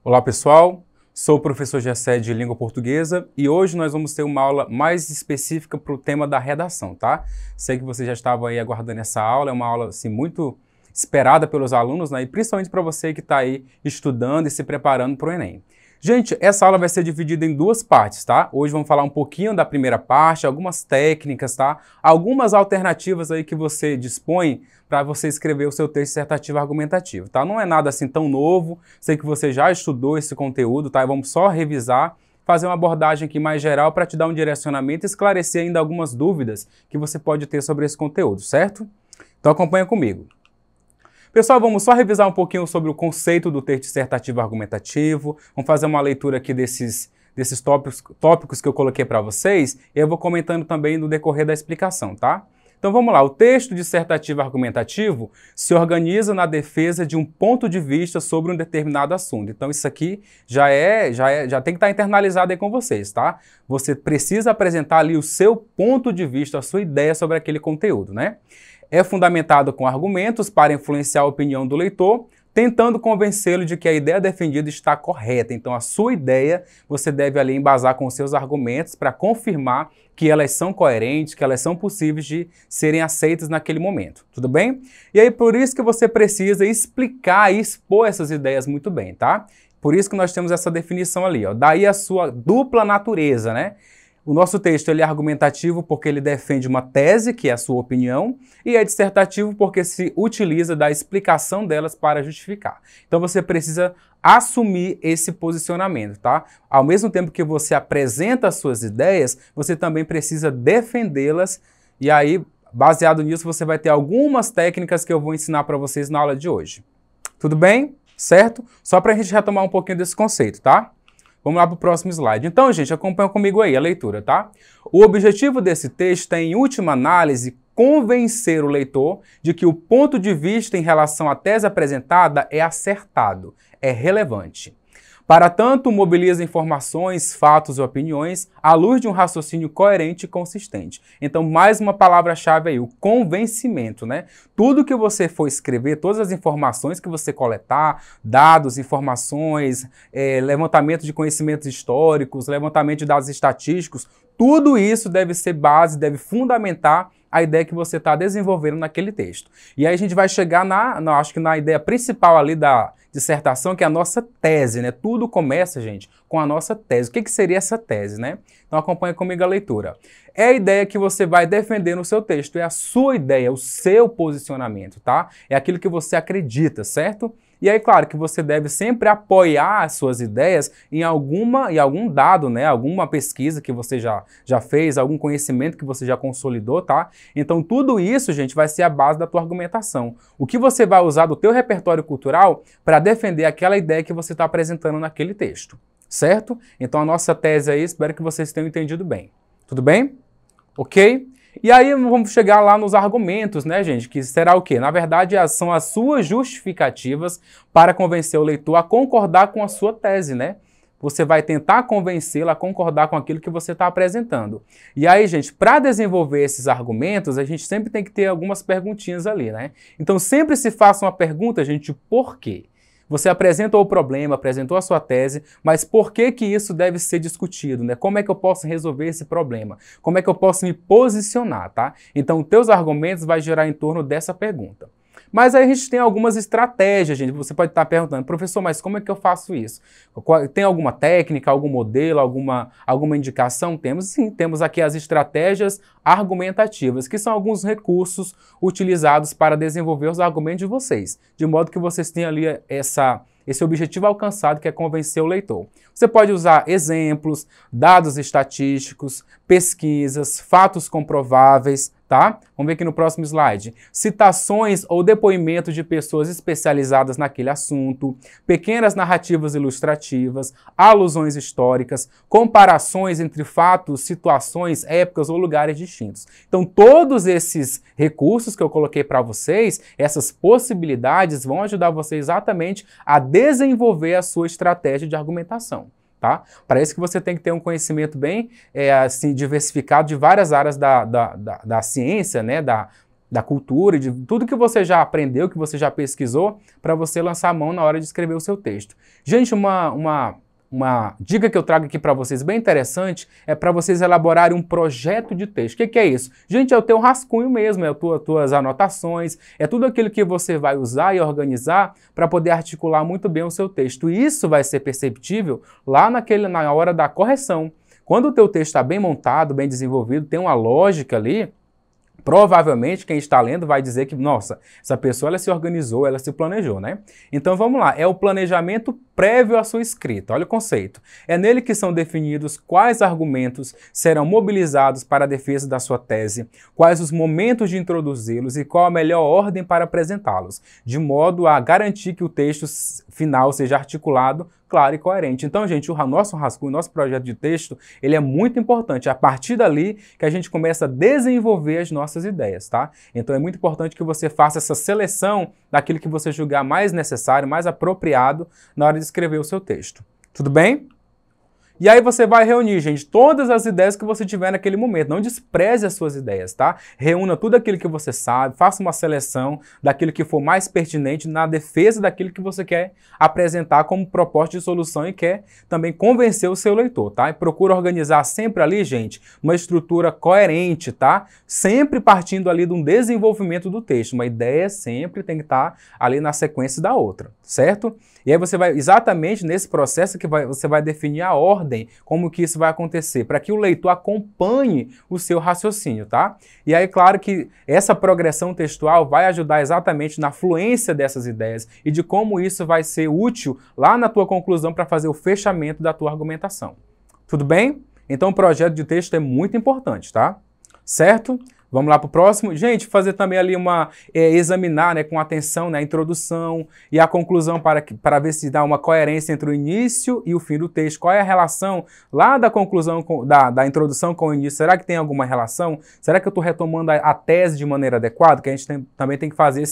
Olá pessoal, sou o professor Gessé de Língua Portuguesa e hoje nós vamos ter uma aula mais específica para o tema da redação, tá? Sei que você já estava aí aguardando essa aula, é uma aula assim, muito esperada pelos alunos, né? E principalmente para você que está aí estudando e se preparando para o Enem. Gente, essa aula vai ser dividida em duas partes, tá? Hoje vamos falar um pouquinho da primeira parte, algumas técnicas, tá? Algumas alternativas aí que você dispõe para você escrever o seu texto dissertativo argumentativo, tá? Não é nada assim tão novo, sei que você já estudou esse conteúdo, tá? Vamos só revisar, fazer uma abordagem aqui mais geral para te dar um direcionamento e esclarecer ainda algumas dúvidas que você pode ter sobre esse conteúdo, certo? Então acompanha comigo. Pessoal, vamos só revisar um pouquinho sobre o conceito do texto dissertativo argumentativo, vamos fazer uma leitura aqui desses tópicos que eu coloquei para vocês, e eu vou comentando também no decorrer da explicação, tá? Então vamos lá, o texto dissertativo argumentativo se organiza na defesa de um ponto de vista sobre um determinado assunto. Então isso aqui já tem que estar internalizado aí com vocês, tá? Você precisa apresentar ali o seu ponto de vista, a sua ideia sobre aquele conteúdo, né? É fundamentado com argumentos para influenciar a opinião do leitor, tentando convencê-lo de que a ideia defendida está correta. Então, a sua ideia, você deve ali embasar com os seus argumentos para confirmar que elas são coerentes, que elas são possíveis de serem aceitas naquele momento. Tudo bem? E aí, por isso que você precisa explicar e expor essas ideias muito bem, tá? Por isso que nós temos essa definição ali, ó. Daí a sua dupla natureza, né? O nosso texto ele é argumentativo porque ele defende uma tese, que é a sua opinião, e é dissertativo porque se utiliza da explicação delas para justificar. Então você precisa assumir esse posicionamento, tá? Ao mesmo tempo que você apresenta as suas ideias, você também precisa defendê-las, e aí, baseado nisso, você vai ter algumas técnicas que eu vou ensinar para vocês na aula de hoje. Tudo bem? Certo? Só para a gente retomar um pouquinho desse conceito, tá? Vamos lá para o próximo slide. Então, gente, acompanha comigo aí a leitura, tá? O objetivo desse texto é, em última análise, convencer o leitor de que o ponto de vista em relação à tese apresentada é acertado, é relevante. Para tanto, mobiliza informações, fatos e opiniões à luz de um raciocínio coerente e consistente. Então, mais uma palavra-chave aí, o convencimento, né? Tudo que você for escrever, todas as informações que você coletar, dados, informações, levantamento de conhecimentos históricos, levantamento de dados estatísticos, tudo isso deve ser base, deve fundamentar a ideia que você está desenvolvendo naquele texto. E aí a gente vai chegar acho que na ideia principal ali da dissertação, que é a nossa tese, né? Tudo começa, gente, com a nossa tese. O que seria essa tese, né? Então acompanha comigo a leitura. É a ideia que você vai defender no seu texto, é a sua ideia, o seu posicionamento, tá? É aquilo que você acredita, certo? E aí, claro, que você deve sempre apoiar as suas ideias em algum dado, né? Alguma pesquisa que você já fez, algum conhecimento que você já consolidou, tá? Então, tudo isso, gente, vai ser a base da tua argumentação. O que você vai usar do teu repertório cultural para defender aquela ideia que você está apresentando naquele texto, certo? Então, a nossa tese aí, espero que vocês tenham entendido bem. Tudo bem? Ok? E aí vamos chegar lá nos argumentos, né, gente? Que será o quê? Na verdade, são as suas justificativas para convencer o leitor a concordar com a sua tese, né? Você vai tentar convencê-lo a concordar com aquilo que você está apresentando. E aí, gente, para desenvolver esses argumentos, a gente sempre tem que ter algumas perguntinhas ali, né? Então, sempre se faça uma pergunta, gente, por quê? Você apresentou o problema, apresentou a sua tese, mas por que que isso deve ser discutido, né? Como é que eu posso resolver esse problema? Como é que eu posso me posicionar, tá? Então, teus argumentos vai girar em torno dessa pergunta. Mas aí a gente tem algumas estratégias, gente. Você pode estar perguntando, professor, mas como é que eu faço isso? Tem alguma técnica, algum modelo, alguma indicação? Temos sim, temos aqui as estratégias argumentativas, que são alguns recursos utilizados para desenvolver os argumentos de vocês, de modo que vocês tenham ali esse objetivo alcançado, que é convencer o leitor. Você pode usar exemplos, dados estatísticos, pesquisas, fatos comprováveis, tá? Vamos ver aqui no próximo slide. Citações ou depoimentos de pessoas especializadas naquele assunto, pequenas narrativas ilustrativas, alusões históricas, comparações entre fatos, situações, épocas ou lugares distintos. Então, todos esses recursos que eu coloquei para vocês, essas possibilidades vão ajudar você exatamente a desenvolver a sua estratégia de argumentação. Tá? Para isso que você tem que ter um conhecimento bem assim, diversificado de várias áreas da ciência, né? da cultura, de tudo que você já aprendeu, que você já pesquisou, para você lançar a mão na hora de escrever o seu texto. Gente, uma dica que eu trago aqui para vocês bem interessante é para vocês elaborarem um projeto de texto. O que é isso? Gente, é o teu rascunho mesmo, é as tuas anotações, é tudo aquilo que você vai usar e organizar para poder articular muito bem o seu texto. E isso vai ser perceptível lá na hora da correção. Quando o teu texto está bem montado, bem desenvolvido, tem uma lógica ali, provavelmente quem está lendo vai dizer que, nossa, essa pessoa ela se organizou, ela se planejou, né? Então vamos lá, é o planejamento prévio à sua escrita, olha o conceito. É nele que são definidos quais argumentos serão mobilizados para a defesa da sua tese, quais os momentos de introduzi-los e qual a melhor ordem para apresentá-los, de modo a garantir que o texto final seja articulado, claro e coerente. Então, gente, o nosso rascunho, o nosso projeto de texto, ele é muito importante. É a partir dali que a gente começa a desenvolver as nossas ideias, tá? Então, é muito importante que você faça essa seleção daquilo que você julgar mais necessário, mais apropriado na hora de escrever o seu texto. Tudo bem? E aí você vai reunir, gente, todas as ideias que você tiver naquele momento. Não despreze as suas ideias, tá? Reúna tudo aquilo que você sabe, faça uma seleção daquilo que for mais pertinente na defesa daquilo que você quer apresentar como proposta de solução e quer também convencer o seu leitor, tá? E procura organizar sempre ali, gente, uma estrutura coerente, tá? Sempre partindo ali de um desenvolvimento do texto. Uma ideia sempre tem que estar ali na sequência da outra, certo? E aí você vai, exatamente nesse processo que você vai definir a ordem, como que isso vai acontecer, para que o leitor acompanhe o seu raciocínio, tá? E aí, claro que essa progressão textual vai ajudar exatamente na fluência dessas ideias e de como isso vai ser útil lá na tua conclusão para fazer o fechamento da tua argumentação. Tudo bem? Então o projeto de texto é muito importante, tá? Certo? Vamos lá para o próximo? Gente, fazer também ali examinar, né, com atenção, né, a introdução e a conclusão para ver se dá uma coerência entre o início e o fim do texto. Qual é a relação lá da conclusão, da introdução com o início? Será que tem alguma relação? Será que eu estou retomando a tese de maneira adequada? Que a gente também tem que fazer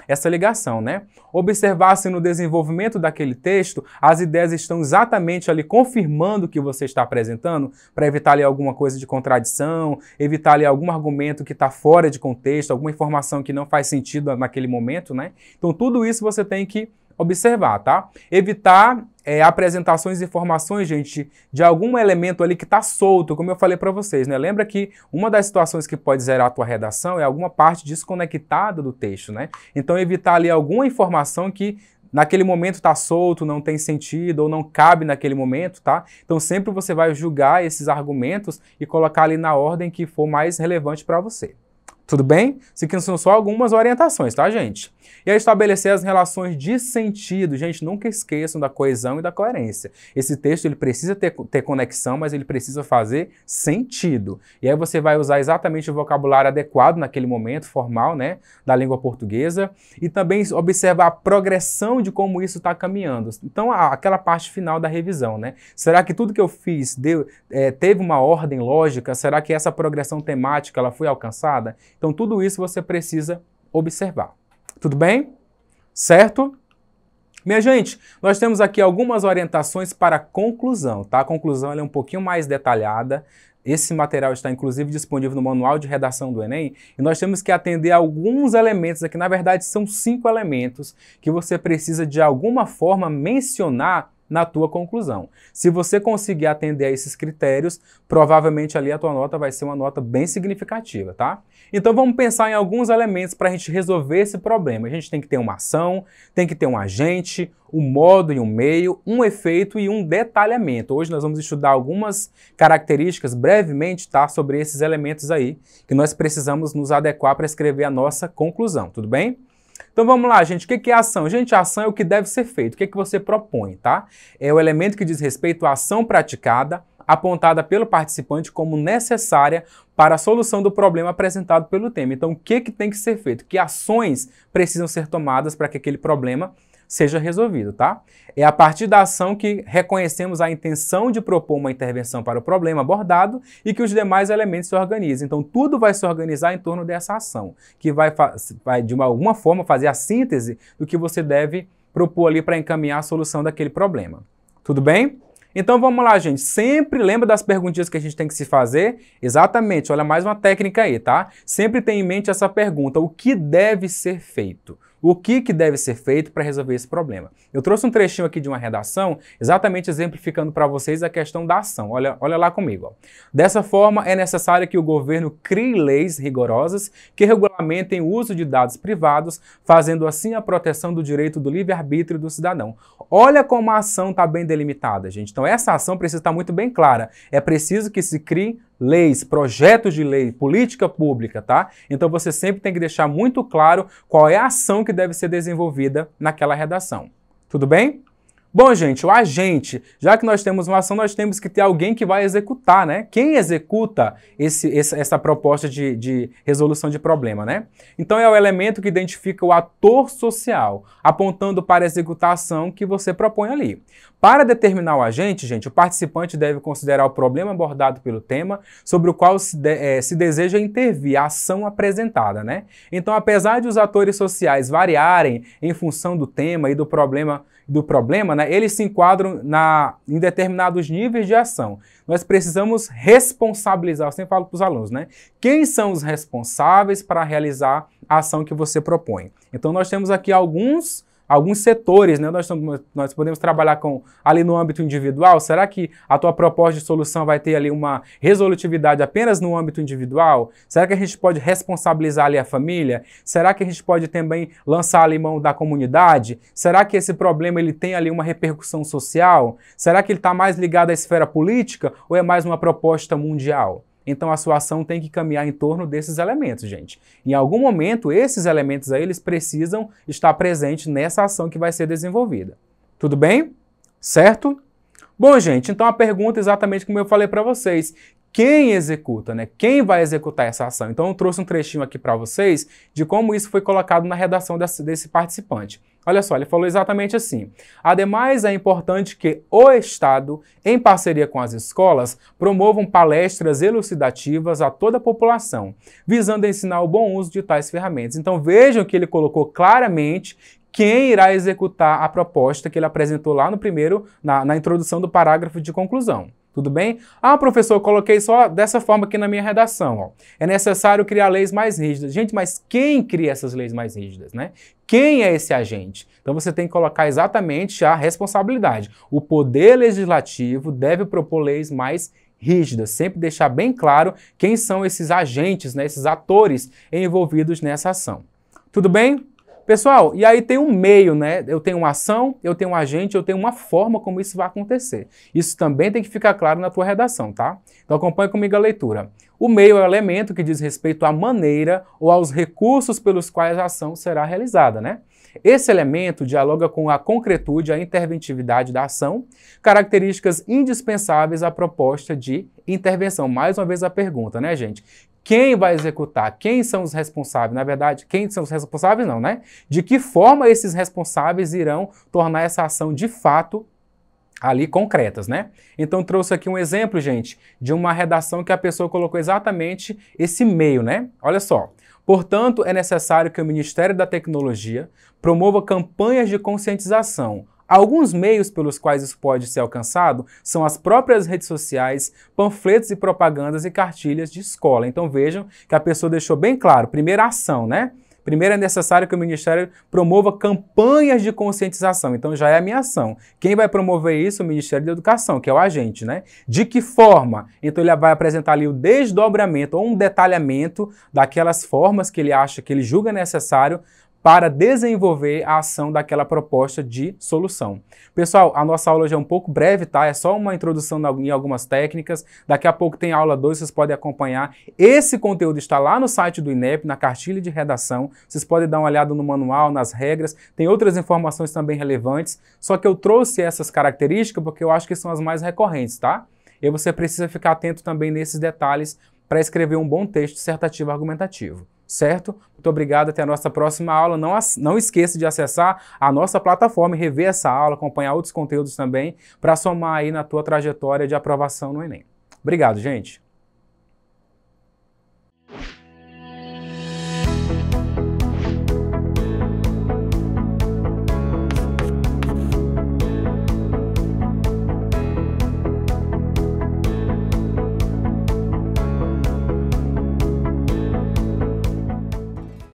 essa ligação, né? Observar se no desenvolvimento daquele texto as ideias estão exatamente ali confirmando o que você está apresentando, para evitar ali alguma coisa de contradição, evitar ali algum argumento que está fora de contexto, alguma informação que não faz sentido naquele momento, né? Então tudo isso você tem que observar, tá? Evitar apresentações e informações, gente, de algum elemento ali que está solto, como eu falei para vocês, né? Lembra que uma das situações que pode zerar a tua redação é alguma parte desconectada do texto, né? Então evitar ali alguma informação que naquele momento está solto, não tem sentido ou não cabe naquele momento, tá? Então sempre você vai julgar esses argumentos e colocar ali na ordem que for mais relevante para você. Tudo bem? Isso aqui são só algumas orientações, tá, gente? E aí estabelecer as relações de sentido. Gente, nunca esqueçam da coesão e da coerência. Esse texto ele precisa ter conexão, mas ele precisa fazer sentido. E aí você vai usar exatamente o vocabulário adequado naquele momento, formal, né, da língua portuguesa. E também observar a progressão de como isso está caminhando. Então, aquela parte final da revisão, né? Será que tudo que eu fiz teve uma ordem lógica? Será que essa progressão temática ela foi alcançada? Então, tudo isso você precisa observar. Tudo bem? Certo? Minha gente, nós temos aqui algumas orientações para a conclusão, tá? A conclusão ela é um pouquinho mais detalhada. Esse material está, inclusive, disponível no Manual de Redação do Enem. E nós temos que atender a alguns elementos aqui. Na verdade, são 5 elementos que você precisa, de alguma forma, mencionar na tua conclusão. Se você conseguir atender a esses critérios, provavelmente ali a tua nota vai ser uma nota bem significativa, tá? Então vamos pensar em alguns elementos para a gente resolver esse problema. A gente tem que ter uma ação, tem que ter um agente, um modo e um meio, um efeito e um detalhamento. Hoje nós vamos estudar algumas características brevemente, tá? Sobre esses elementos aí que nós precisamos nos adequar para escrever a nossa conclusão, tudo bem? Então vamos lá, gente. O que é a ação? Gente, a ação é o que deve ser feito. O que você propõe, tá? É o elemento que diz respeito à ação praticada, apontada pelo participante como necessária para a solução do problema apresentado pelo tema. Então, o que tem que ser feito? Que ações precisam ser tomadas para que aquele problema seja resolvido, tá? É a partir da ação que reconhecemos a intenção de propor uma intervenção para o problema abordado e que os demais elementos se organizem. Então, tudo vai se organizar em torno dessa ação, que vai de alguma forma, fazer a síntese do que você deve propor ali para encaminhar a solução daquele problema. Tudo bem? Então vamos lá, gente. Sempre lembra das perguntinhas que a gente tem que se fazer? Exatamente, olha mais uma técnica aí, tá? Sempre tenha em mente essa pergunta, o que deve ser feito? O que deve ser feito para resolver esse problema? Eu trouxe um trechinho aqui de uma redação, exatamente exemplificando para vocês a questão da ação. Olha lá comigo. Ó. Dessa forma, é necessário que o governo crie leis rigorosas que regulamentem o uso de dados privados, fazendo assim a proteção do direito do livre-arbítrio do cidadão. Olha como a ação está bem delimitada, gente. Então essa ação precisa estar muito bem clara. É preciso que se crie leis, projetos de lei, política pública, tá? Então você sempre tem que deixar muito claro qual é a ação que deve ser desenvolvida naquela redação. Tudo bem? Bom, gente, o agente, já que nós temos uma ação, nós temos que ter alguém que vai executar, né? Quem executa essa proposta de resolução de problema, né? Então é o elemento que identifica o ator social, apontando para executar a ação que você propõe ali. Para determinar o agente, gente, o participante deve considerar o problema abordado pelo tema, sobre o qual se deseja intervir, a ação apresentada, né? Então, apesar de os atores sociais variarem em função do tema e do problema, né, eles se enquadram em determinados níveis de ação. Nós precisamos responsabilizar, eu sempre falo para os alunos, né? Quem são os responsáveis para realizar a ação que você propõe? Então, nós temos aqui alguns setores, né? Nós podemos trabalhar ali no âmbito individual. Será que a tua proposta de solução vai ter ali uma resolutividade apenas no âmbito individual? Será que a gente pode responsabilizar ali a família? Será que a gente pode também lançar ali mão da comunidade? Será que esse problema ele tem ali uma repercussão social? Será que ele está mais ligado à esfera política ou é mais uma proposta mundial? Então a sua ação tem que caminhar em torno desses elementos, gente. Em algum momento, esses elementos aí, eles precisam estar presentes nessa ação que vai ser desenvolvida. Tudo bem? Certo? Bom, gente, então a pergunta é exatamente como eu falei para vocês. Quem executa, né? Quem vai executar essa ação? Então eu trouxe um trechinho aqui para vocês de como isso foi colocado na redação desse participante. Olha só, ele falou exatamente assim. Ademais, é importante que o Estado, em parceria com as escolas, promovam palestras elucidativas a toda a população, visando ensinar o bom uso de tais ferramentas. Então vejam que ele colocou claramente quem irá executar a proposta que ele apresentou lá no primeiro, na introdução do parágrafo de conclusão. Tudo bem? Ah, professor, eu coloquei só dessa forma aqui na minha redação. Ó. É necessário criar leis mais rígidas. Gente, mas quem cria essas leis mais rígidas, né? Quem é esse agente? Então você tem que colocar exatamente a responsabilidade. O poder legislativo deve propor leis mais rígidas, sempre deixar bem claro quem são esses agentes, né, esses atores envolvidos nessa ação. Tudo bem? Pessoal, e aí tem um meio, né? Eu tenho uma ação, eu tenho um agente, eu tenho uma forma como isso vai acontecer. Isso também tem que ficar claro na tua redação, tá? Então acompanha comigo a leitura. O meio é o elemento que diz respeito à maneira ou aos recursos pelos quais a ação será realizada, né? Esse elemento dialoga com a concretude, a interventividade da ação, características indispensáveis à proposta de intervenção. Mais uma vez a pergunta, né, gente? Quem vai executar? Quem são os responsáveis? Na verdade, quem são os responsáveis não, né? De que forma esses responsáveis irão tornar essa ação de fato ali concretas, né? Então trouxe aqui um exemplo, gente, de uma redação que a pessoa colocou exatamente esse meio, né? Olha só. Portanto, é necessário que o Ministério da Tecnologia promova campanhas de conscientização. Alguns meios pelos quais isso pode ser alcançado são as próprias redes sociais, panfletos e propagandas e cartilhas de escola. Então vejam que a pessoa deixou bem claro, primeira ação, né? Primeiro é necessário que o Ministério promova campanhas de conscientização. Então já é a minha ação. Quem vai promover isso? O Ministério da Educação, que é o agente, né? De que forma? Então ele vai apresentar ali o desdobramento ou um detalhamento daquelas formas que ele acha, que ele julga necessário para desenvolver a ação daquela proposta de solução. Pessoal, a nossa aula já é um pouco breve, tá? É só uma introdução em algumas técnicas. Daqui a pouco tem aula 2, vocês podem acompanhar. Esse conteúdo está lá no site do INEP, na cartilha de redação. Vocês podem dar uma olhada no manual, nas regras. Tem outras informações também relevantes. Só que eu trouxe essas características porque eu acho que são as mais recorrentes, tá? E você precisa ficar atento também nesses detalhes para escrever um bom texto dissertativo argumentativo. Certo? Muito obrigado, até a nossa próxima aula. Não esqueça de acessar a nossa plataforma e rever essa aula, acompanhar outros conteúdos também, para somar aí na tua trajetória de aprovação no Enem. Obrigado, gente!